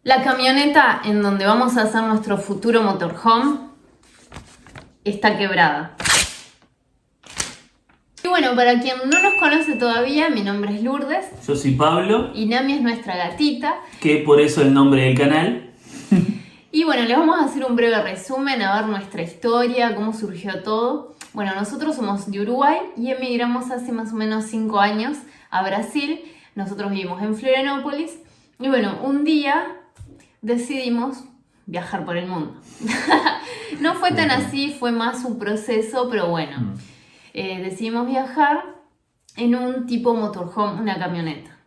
La camioneta en donde vamos a hacer nuestro futuro motorhome está quebrada. Y bueno, para quien no nos conoce todavía, mi nombre es Lourdes. Yo soy Pablo. Y Nami es nuestra gatita. Que por eso el nombre del canal. Y bueno, les vamos a hacer un breve resumen, a ver nuestra historia, cómo surgió todo. Bueno, nosotros somos de Uruguay y emigramos hace más o menos 5 años a Brasil. Nosotros vivimos en Florianópolis. Y bueno, un día decidimos viajar por el mundo. No fue tan así, fue más un proceso, pero bueno. Decidimos viajar en un tipo motorhome, una camioneta.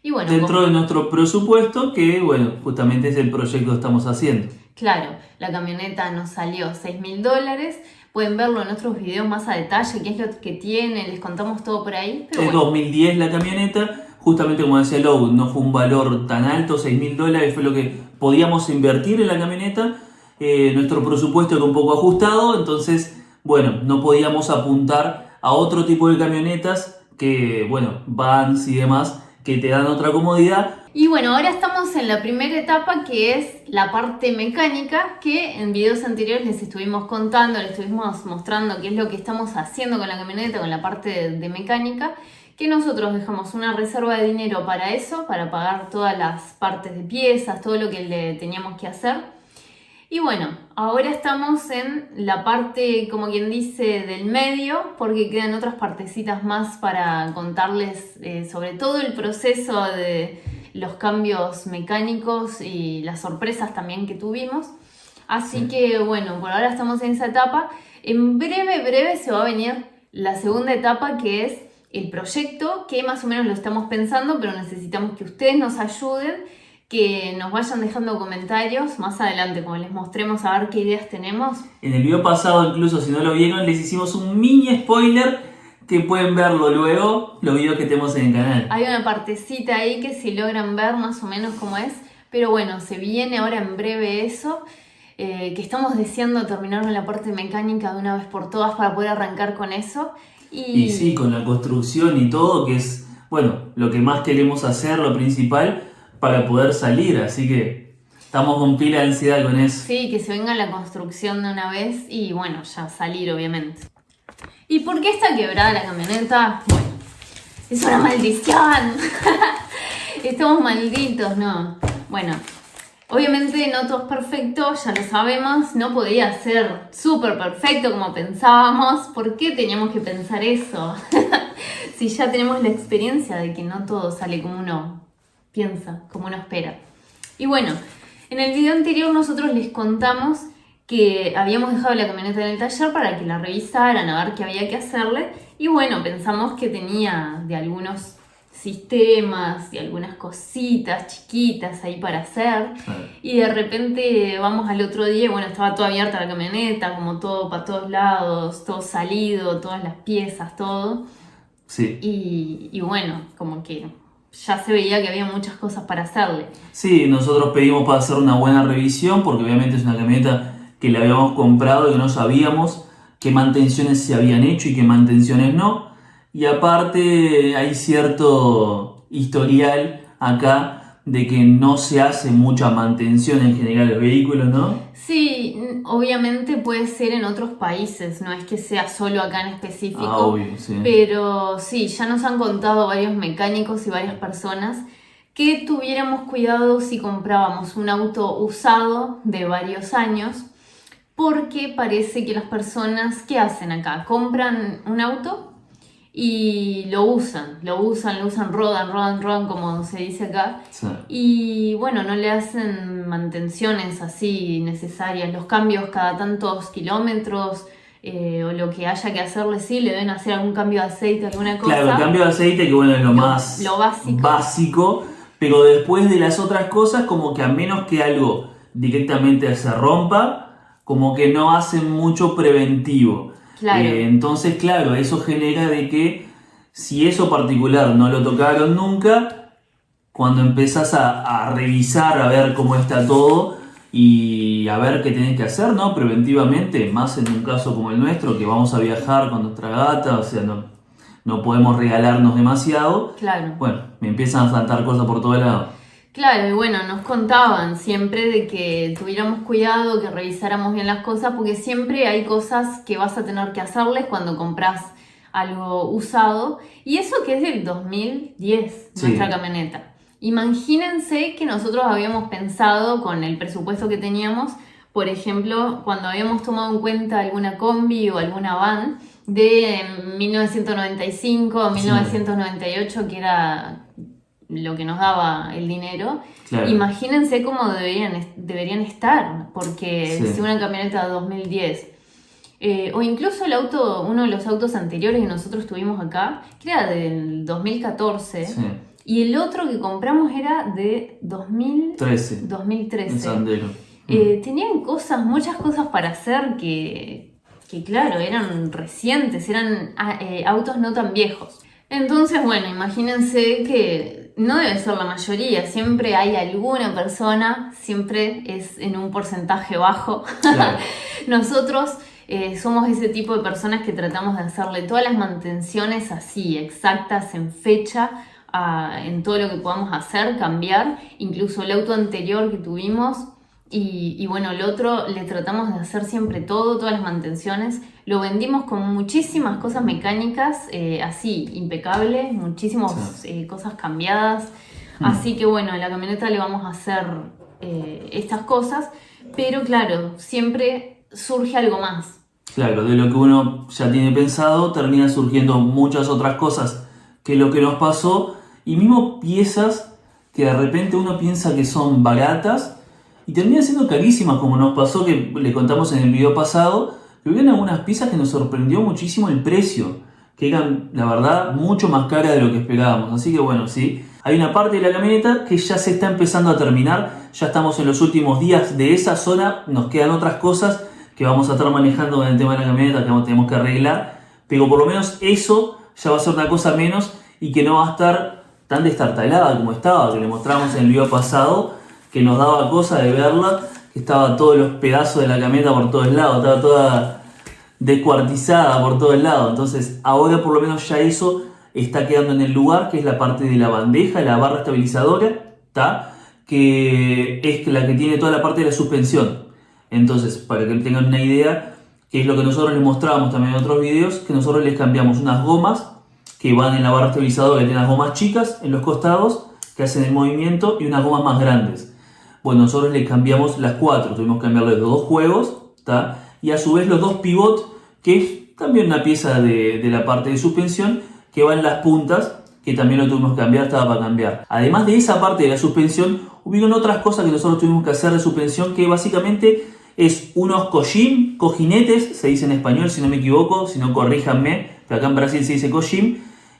Y bueno, dentro de nuestro presupuesto, que bueno, justamente es el proyecto que estamos haciendo. Claro, la camioneta nos salió $6.000. Pueden verlo en otros videos más a detalle, qué es lo que tiene, les contamos todo por ahí. Pero es bueno. 2010 la camioneta. Justamente como decía Lou, no fue un valor tan alto, $6.000 fue lo que podíamos invertir en la camioneta. Nuestro presupuesto era un poco ajustado, entonces, bueno, no podíamos apuntar a otro tipo de camionetas que, bueno, vans y demás, que te dan otra comodidad. Y bueno, ahora estamos en la primera etapa, que es la parte mecánica, que en videos anteriores les estuvimos contando, les estuvimos mostrando qué es lo que estamos haciendo con la camioneta, con la parte de mecánica, que nosotros dejamos una reserva de dinero para eso, para pagar todas las partes de piezas, todo lo que le teníamos que hacer. Y bueno, ahora estamos en la parte, como quien dice, del medio, porque quedan otras partecitas más para contarles sobre todo el proceso de los cambios mecánicos y las sorpresas también que tuvimos. Así que bueno, por ahora estamos en esa etapa. En breve se va a venir la segunda etapa, que es el proyecto, que más o menos lo estamos pensando, pero necesitamos que ustedes nos ayuden, que nos vayan dejando comentarios más adelante, como les mostremos, a ver qué ideas tenemos. En el video pasado, incluso si no lo vieron, les hicimos un mini spoiler que pueden verlo luego, los videos que tenemos en el canal. Hay una partecita ahí que si logran ver más o menos cómo es, pero bueno, se viene ahora en breve eso, que estamos deseando terminar con la parte mecánica de una vez por todas para poder arrancar con eso. Y sí, con la construcción y todo, que es, bueno, lo que más queremos hacer, lo principal, para poder salir, así que estamos con pila de ansiedad con eso. Sí, que se venga la construcción de una vez y bueno, ya salir obviamente. ¿Y por qué está quebrada la camioneta? Bueno, es una maldición. Estamos malditos, ¿no? Bueno, obviamente no todo es perfecto, ya lo sabemos, no podía ser súper perfecto como pensábamos. ¿Por qué teníamos que pensar eso? Si ya tenemos la experiencia de que no todo sale como uno piensa, como uno espera. Y bueno, en el video anterior nosotros les contamos que habíamos dejado la camioneta en el taller para que la revisaran, a ver qué había que hacerle. Y bueno, pensamos que tenía de algunos sistemas y algunas cositas chiquitas ahí para hacer. Y de repente vamos al otro día, bueno, estaba toda abierta la camioneta, como todo para todos lados, todo salido, todas las piezas, todo. Sí. Y bueno, como que ya se veía que había muchas cosas para hacerle. Sí, nosotros pedimos para hacer una buena revisión, porque obviamente es una camioneta que la habíamos comprado y que no sabíamos qué mantenciones se habían hecho y qué mantenciones no. Y aparte hay cierto historial acá de que no se hace mucha mantención en general de los vehículos, ¿no? Sí, obviamente puede ser en otros países, no es que sea solo acá en específico. Obvio, sí. Pero sí, ya nos han contado varios mecánicos y varias personas que tuviéramos cuidado si comprábamos un auto usado de varios años, porque parece que las personas, ¿qué hacen acá? Compran un auto y lo usan, rodan, como se dice acá. Sí. Y bueno, no le hacen mantenciones así necesarias, los cambios cada tantos kilómetros, o lo que haya que hacerle, sí, le deben hacer algún cambio de aceite, alguna cosa. Claro, el cambio de aceite, que bueno, es lo más básico, pero después de las otras cosas, como que a menos que algo directamente se rompa, como que no hacen mucho preventivo. Claro. Entonces, claro, eso genera de que si eso particular no lo tocaron nunca, cuando empezás a revisar, a ver cómo está todo y a ver qué tenés que hacer, ¿no? Preventivamente, más en un caso como el nuestro, que vamos a viajar con nuestra gata, o sea, no podemos regalarnos demasiado. Claro. Bueno, me empiezan a saltar cosas por todos lados. Claro, y bueno, nos contaban siempre de que tuviéramos cuidado, que revisáramos bien las cosas, porque siempre hay cosas que vas a tener que hacerles cuando compras algo usado. Y eso que es del 2010, Sí. nuestra camioneta. Imagínense que nosotros habíamos pensado con el presupuesto que teníamos, por ejemplo, cuando habíamos tomado en cuenta alguna combi o alguna van de 1995 o 1998, que era lo que nos daba el dinero. Claro. Imagínense cómo deberían estar, porque Sí. si una camioneta de 2010, o incluso el auto, uno de los autos anteriores que nosotros tuvimos acá, que era del 2014, Sí. y el otro que compramos era de 13. 2013. El Sandero. Tenían muchas cosas para hacer que claro, eran recientes, eran autos no tan viejos. Entonces, bueno, imagínense que no debe ser la mayoría, siempre hay alguna persona, siempre es en un porcentaje bajo. Claro. Nosotros somos ese tipo de personas que tratamos de hacerle todas las mantenciones así, exactas, en fecha, en todo lo que podamos hacer, cambiar, incluso el auto anterior que tuvimos. Y bueno, el otro le tratamos de hacer siempre todas las mantenciones. Lo vendimos con muchísimas cosas mecánicas, así, impecables, muchísimas cosas cambiadas. Así que bueno, en la camioneta le vamos a hacer estas cosas, pero claro, siempre surge algo más. Claro, de lo que uno ya tiene pensado, termina surgiendo muchas otras cosas que lo que nos pasó, y mismo piezas que de repente uno piensa que son baratas, y terminan siendo carísimas, como nos pasó, que le contamos en el video pasado, que hubieron algunas piezas que nos sorprendió muchísimo el precio, que eran, la verdad, mucho más caras de lo que esperábamos. Así que bueno, sí, hay una parte de la camioneta que ya se está empezando a terminar, ya estamos en los últimos días de esa zona, nos quedan otras cosas que vamos a estar manejando con el tema de la camioneta, que tenemos que arreglar, pero por lo menos eso ya va a ser una cosa menos y que no va a estar tan destartalada como estaba, que le mostramos en el video pasado, que nos daba cosa de verla, que estaba todos los pedazos de la camioneta por todos lados, estaba toda descuartizada por todos lados. Entonces ahora por lo menos ya eso está quedando en el lugar, que es la parte de la bandeja, la barra estabilizadora, ¿tá? Que es la que tiene toda la parte de la suspensión. Entonces, para que tengan una idea, que es lo que nosotros les mostrábamos también en otros videos, que nosotros les cambiamos unas gomas que van en la barra estabilizadora, que tienen unas gomas chicas en los costados que hacen el movimiento y unas gomas más grandes. Bueno, nosotros les cambiamos las 4, tuvimos que cambiarles los 2 juegos, ¿tá? Y a su vez los 2 pivot, que es también una pieza de la parte de suspensión que va en las puntas, que también lo tuvimos que cambiar, estaba para cambiar. Además de esa parte de la suspensión, hubieron otras cosas que nosotros tuvimos que hacer de suspensión, que básicamente es unos cojinetes, se dice en español si no me equivoco, si no corríjanme, pero acá en Brasil se dice cojim,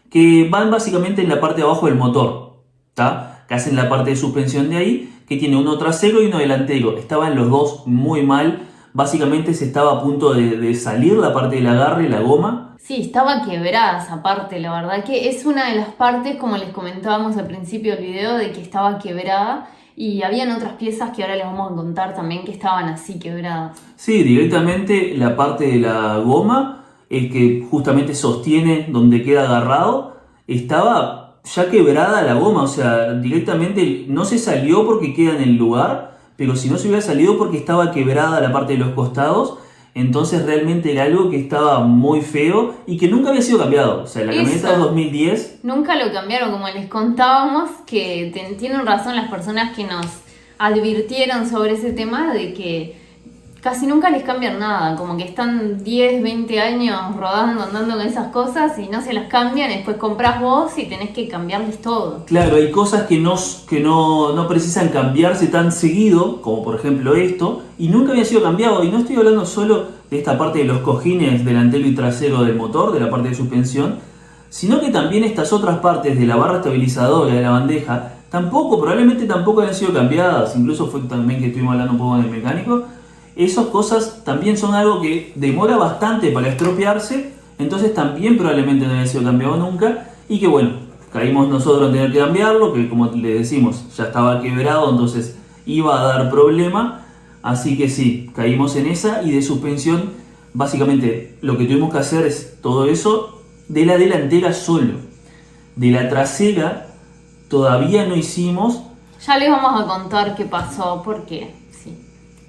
que van básicamente en la parte de abajo del motor, ¿tá? Que hacen la parte de suspensión de ahí, que tiene uno trasero y uno delantero. Estaban los dos muy mal, básicamente se estaba a punto de salir la parte del agarre, la goma. Sí, estaba quebrada esa parte, la verdad que es una de las partes, como les comentábamos al principio del video, de que estaba quebrada, y habían otras piezas que ahora les vamos a contar también que estaban así quebradas. Sí, directamente la parte de la goma, el que justamente sostiene donde queda agarrado, estaba ya quebrada la goma, o sea, directamente no se salió porque queda en el lugar, pero si no se hubiera salido porque estaba quebrada la parte de los costados, entonces realmente era algo que estaba muy feo y que nunca había sido cambiado. O sea, la camioneta de 2010... Nunca lo cambiaron, como les contábamos, que tienen razón las personas que nos advirtieron sobre ese tema, de que casi nunca les cambian nada, como que están 10, 20 años rodando, andando con esas cosas y no se las cambian, después compras vos y tenés que cambiarles todo. Claro, hay cosas que no precisan cambiarse tan seguido, como por ejemplo esto, y nunca había sido cambiado. Y no estoy hablando solo de esta parte de los cojines delantero y trasero del motor, de la parte de suspensión, sino que también estas otras partes de la barra estabilizadora, de la bandeja, probablemente tampoco habían sido cambiadas. Incluso fue también que estuvimos hablando un poco con el mecánico. Esas cosas también son algo que demora bastante para estropearse, entonces también probablemente no haya sido cambiado nunca, y que bueno, caímos nosotros en tener que cambiarlo, que como le decimos, ya estaba quebrado, entonces iba a dar problema, así que sí, caímos en esa. Y de suspensión, básicamente lo que tuvimos que hacer es todo eso de la delantera solo. De la trasera todavía no hicimos, Ya les vamos a contar qué pasó, porque sí.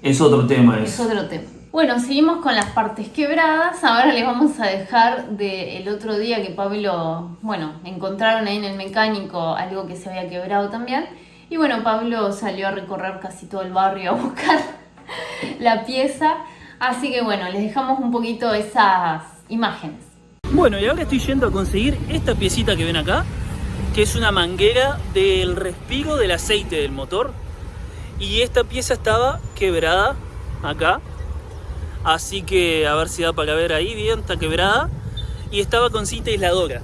Es otro tema Es eso. otro tema. Bueno, seguimos con las partes quebradas. Ahora les vamos a dejar del otro día que Pablo, bueno, encontraron ahí en el mecánico algo que se había quebrado también. Y bueno, Pablo salió a recorrer casi todo el barrio a buscar la pieza. Así que bueno, les dejamos un poquito esas imágenes. Bueno, y ahora estoy yendo a conseguir esta piecita que ven acá, que es una manguera del respiro del aceite del motor. Y esta pieza estaba quebrada acá. Así que a ver si da para ver ahí bien, está quebrada. Y estaba con cinta aisladora,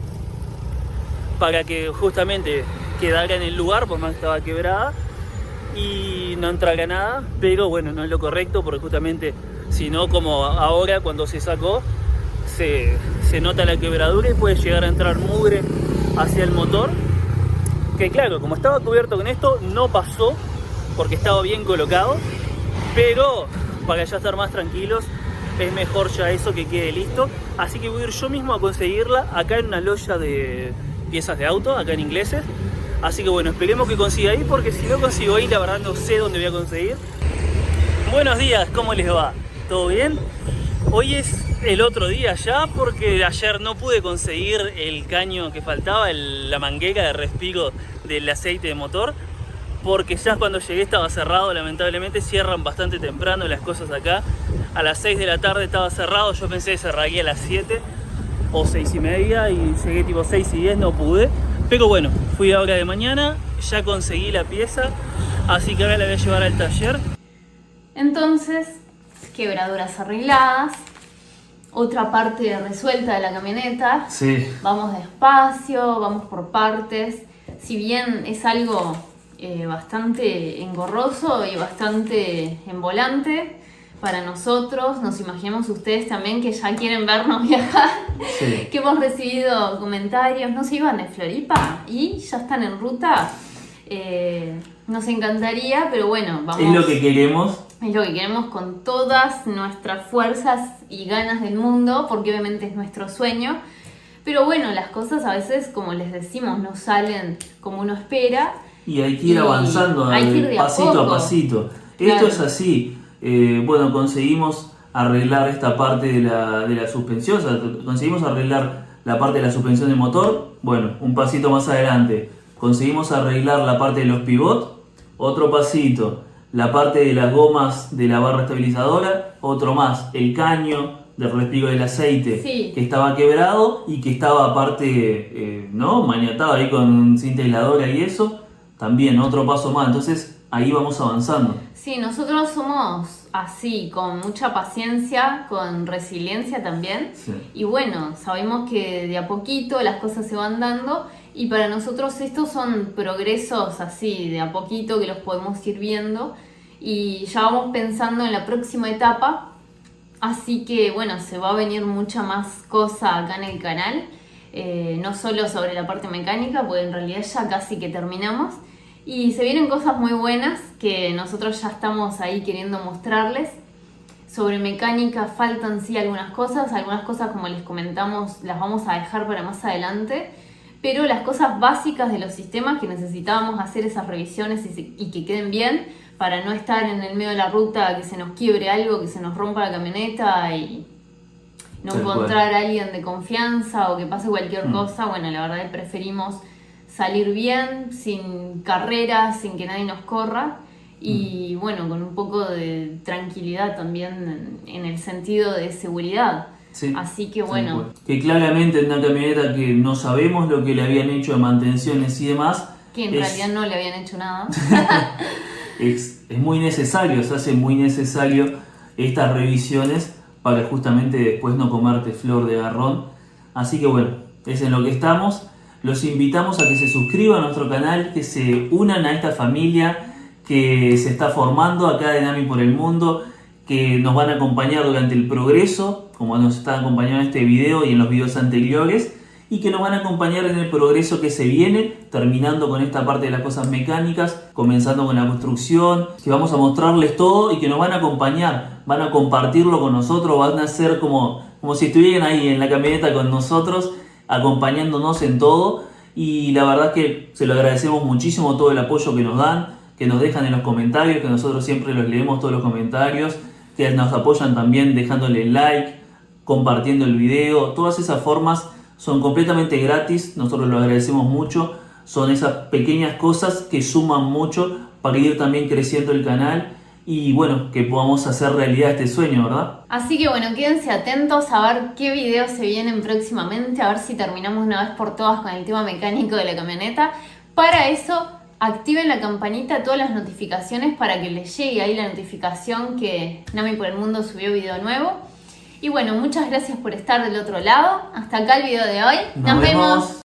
para que justamente quedara en el lugar, por más que estaba quebrada, y no entrara nada. Pero bueno, no es lo correcto, porque justamente, si no, como ahora cuando se sacó, se nota la quebradura y puede llegar a entrar mugre hacia el motor. Que claro, como estaba cubierto con esto, no pasó, porque estaba bien colocado. Pero para ya estar más tranquilos, es mejor ya eso que quede listo. Así que voy a ir yo mismo a conseguirla acá en una loya de piezas de auto, acá en Ingleses. Así que bueno, esperemos que consiga ahí, porque si no consigo ahí, la verdad no sé dónde voy a conseguir. Buenos días, ¿cómo les va? ¿Todo bien? Hoy es el otro día ya, porque ayer no pude conseguir el caño que faltaba, la manguera de respiro del aceite de motor, porque ya cuando llegué estaba cerrado. Lamentablemente cierran bastante temprano las cosas acá. A las 6 de la tarde estaba cerrado. Yo pensé que cerraría a las 7 o 6 y media, y llegué tipo 6 y 10, no pude. Pero bueno, fui ahora de mañana, ya conseguí la pieza, así que ahora la voy a llevar al taller. Entonces, quebraduras arregladas, otra parte resuelta de la camioneta. Sí. Vamos despacio, vamos por partes. Si bien es algo bastante engorroso y bastante envolante para nosotros, nos imaginamos ustedes también que ya quieren vernos viajar. Sí. Que hemos recibido comentarios, no se iban de Floripa y ya están en ruta. Nos encantaría, pero bueno, vamos. Es lo que queremos. Es lo que queremos con todas nuestras fuerzas y ganas del mundo, porque obviamente es nuestro sueño. Pero bueno, las cosas a veces, como les decimos, no salen como uno espera. Y hay que ir avanzando, hay que ir de pasito a a poco. pasito. Claro. Esto es así. Bueno, conseguimos arreglar esta parte de la suspensión, o sea, conseguimos arreglar la parte de la suspensión del motor. Bueno, un pasito más adelante conseguimos arreglar la parte de los pivots. Otro pasito, la parte de las gomas de la barra estabilizadora. Otro más, el caño del respiro del aceite, Sí. que estaba quebrado y que estaba aparte maniatado ahí con cinta aisladora y eso. También otro paso más, entonces ahí vamos avanzando. Sí, nosotros somos así, con mucha paciencia, con resiliencia también. Sí. Y bueno, sabemos que de a poquito las cosas se van dando, y para nosotros estos son progresos así, de a poquito, que los podemos ir viendo, y ya vamos pensando en la próxima etapa. Así que bueno, se va a venir mucha más cosa acá en el canal, no solo sobre la parte mecánica, porque en realidad ya casi que terminamos. Y se vienen cosas muy buenas que nosotros ya estamos ahí queriendo mostrarles. Sobre mecánica faltan sí algunas cosas como les comentamos las vamos a dejar para más adelante. Pero las cosas básicas de los sistemas que necesitábamos hacer esas revisiones y que queden bien, para no estar en el medio de la ruta, que se nos quiebre algo, que se nos rompa la camioneta y no encontrar a alguien de confianza o que pase cualquier cosa. Bueno, la verdad es que preferimos salir bien, sin carreras, sin que nadie nos corra, y bueno, con un poco de tranquilidad también en el sentido de seguridad. Sí. Así que bueno. Que claramente en una camioneta que no sabemos lo que le habían hecho de mantenciones y demás, Que en realidad no le habían hecho nada. es muy necesario, se hace muy necesario estas revisiones para justamente después no comerte flor de garrón. Así que bueno, es en lo que estamos. Los invitamos a que se suscriban a nuestro canal, que se unan a esta familia que se está formando acá de NAMI por el mundo, que nos van a acompañar durante el progreso, como nos están acompañando en este video y en los videos anteriores, y que nos van a acompañar en el progreso que se viene, terminando con esta parte de las cosas mecánicas, comenzando con la construcción, que vamos a mostrarles todo y que nos van a acompañar, van a compartirlo con nosotros, van a ser como si estuvieran ahí en la camioneta con nosotros, acompañándonos en todo. y la verdad que se lo agradecemos muchísimo todo el apoyo que nos dan, que nos dejan en los comentarios, que nosotros siempre los leemos todos los comentarios, que nos apoyan también dejándole like, compartiendo el video. Todas esas formas son completamente gratis, nosotros lo agradecemos mucho. Son esas pequeñas cosas que suman mucho para ir también creciendo el canal y bueno, que podamos hacer realidad este sueño, ¿verdad? Así que bueno, quédense atentos a ver qué videos se vienen próximamente, a ver si terminamos una vez por todas con el tema mecánico de la camioneta. Para eso, activen la campanita, todas las notificaciones para que les llegue ahí la notificación que Nami por el Mundo subió video nuevo. Y bueno, muchas gracias por estar del otro lado. Hasta acá el video de hoy. Nos vemos.